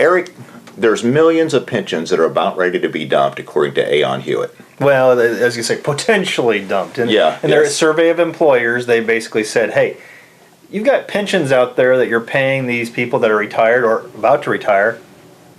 Eric, there's millions of pensions that are about ready to be dumped, according to AON Hewitt. Well, as you say, potentially dumped. And, and their survey of employers, they basically said, hey, you've got pensions out there that you're paying these people that are retired or about to retire.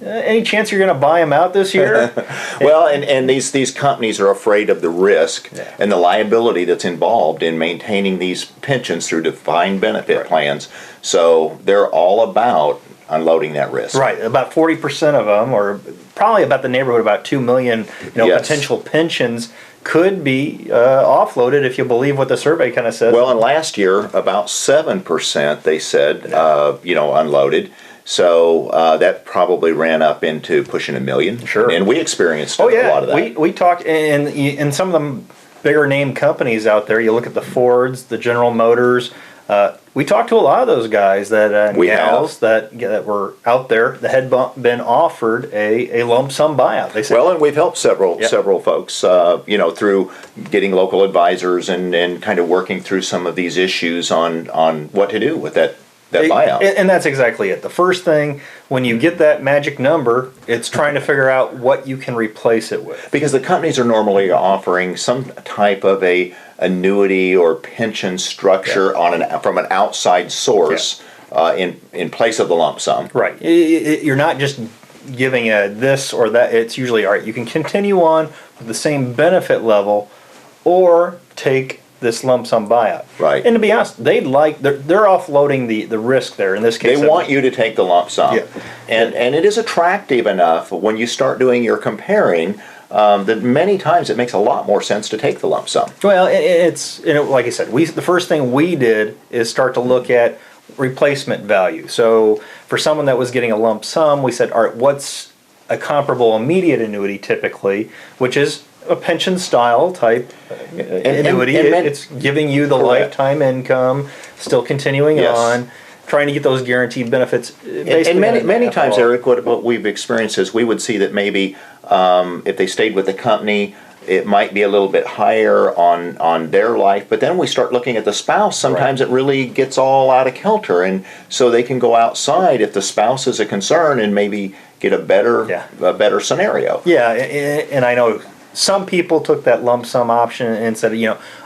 Any chance you're going to buy them out this year? Well, and these companies are afraid of the risk and the liability that's involved in maintaining these pensions through defined benefit plans. So they're all about unloading that risk. Right. About 40% of them, or probably about the neighborhood, about 2 million potential pensions could be offloaded, if you believe what the survey kind of says. Well, and last year, about 7%, they said, unloaded. So that probably ran up into pushing 1 million. Sure. And we experienced a lot of that. We talked in some of the bigger name companies out there. You look at the Fords, the General Motors. We talked to a lot of those guys that that were out there that had been offered a lump sum buyout. They said, well, and we've helped several folks, through getting local advisors and kind of working through some of these issues on what to do with that buyout. And that's exactly it. The first thing, when you get that magic number, it's trying to figure out what you can replace it with. Because the companies are normally offering some type of a annuity or pension structure from an outside source in place of the lump sum. Right. You're not just giving this or that. It's usually, all right, you can continue on with the same benefit level or take this lump sum buyout. Right. And to be honest, they're offloading the risk there. In this case, they want you to take the lump sum. Yeah. And it is attractive enough when you start doing your comparing that many times it makes a lot more sense to take the lump sum. Well, it's like I said, the first thing we did is start to look at replacement value. So for someone that was getting a lump sum, we said, all right, what's a comparable immediate annuity typically, which is a pension style type annuity. It's giving you the lifetime income, still continuing on, trying to get those guaranteed benefits. And many times, Eric, what we've experienced is we would see that maybe if they stayed with the company, it might be a little bit higher on their life, but then we start looking at the spouse. Sometimes it really gets all out of kilter, and so they can go outside if the spouse is a concern and maybe get a better scenario. Yeah, and I know some people took that lump sum option and said,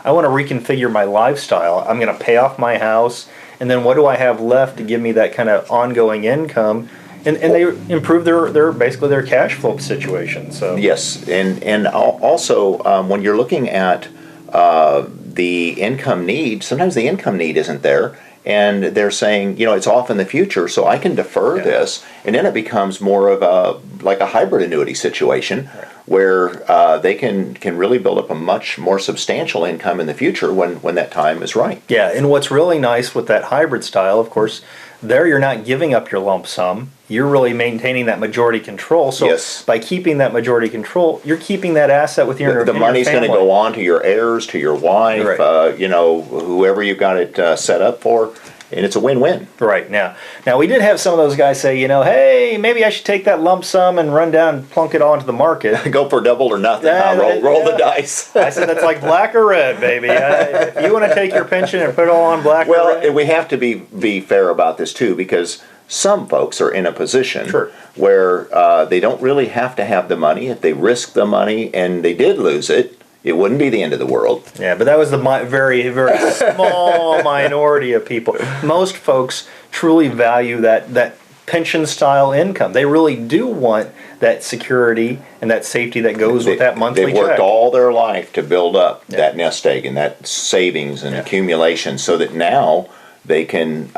I want to reconfigure my lifestyle. I'm going to pay off my house, and then what do I have left to give me that kind of ongoing income? And they improve their cash flow situation. So yes, and also when you're looking at the income need, sometimes the income need isn't there. And they're saying, it's off in the future, so I can defer this, and then it becomes more of a hybrid annuity situation, where they can really build up a much more substantial income in the future when that time is right. Yeah, and what's really nice with that hybrid style, of course, there you're not giving up your lump sum. You're really maintaining that majority control. So by keeping that majority control, you're keeping that asset with your the money's going to go on to your heirs, to your wife, whoever you've got it set up for, and it's a win-win. Right. Now we did have some of those guys say, hey, maybe I should take that lump sum and run down and plunk it onto the market. Go for double or nothing. Roll the dice. I said it's like black or red, baby. If you want to take your pension and put it all on black or red. Well, we have to be fair about this too, because some folks are in a position where they don't really have to have the money. If they risk the money and they did lose it, it wouldn't be the end of the world. Yeah, but that was the very, very small minority of people. Most folks truly value that pension-style income. They really do want that security and that safety that goes with that monthly check. They've worked all their life to build up that nest egg and that savings and accumulation, so that now they can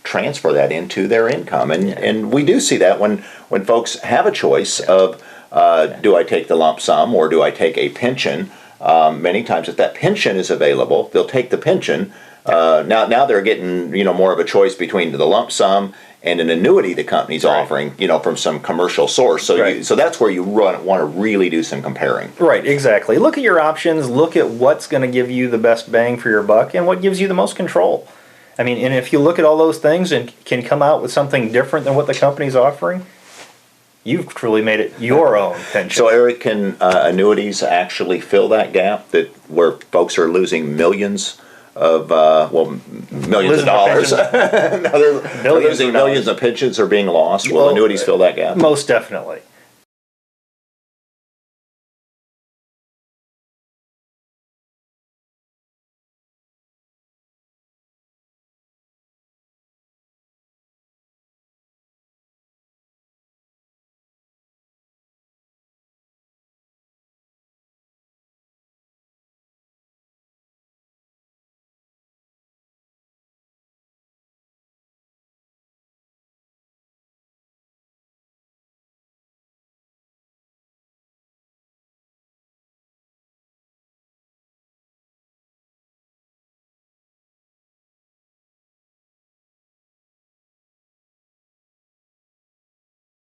transfer that into their income. And we do see that when folks have a choice of do I take the lump sum or do I take a pension. Many times if that pension is available, they'll take the pension. Now they're getting more of a choice between the lump sum and an annuity the company's offering, from some commercial source. So so that's where you want to really do some comparing. Right, exactly. Look at your options, look at what's going to give you the best bang for your buck and what gives you the most control. I mean, and if you look at all those things and can come out with something different than what the company's offering, you've truly made it your own pension. So, Eric, can annuities actually fill that gap where folks are losing millions millions of Losing their dollars. They're losing millions of pensions are being lost. Will annuities fill that gap? Most definitely.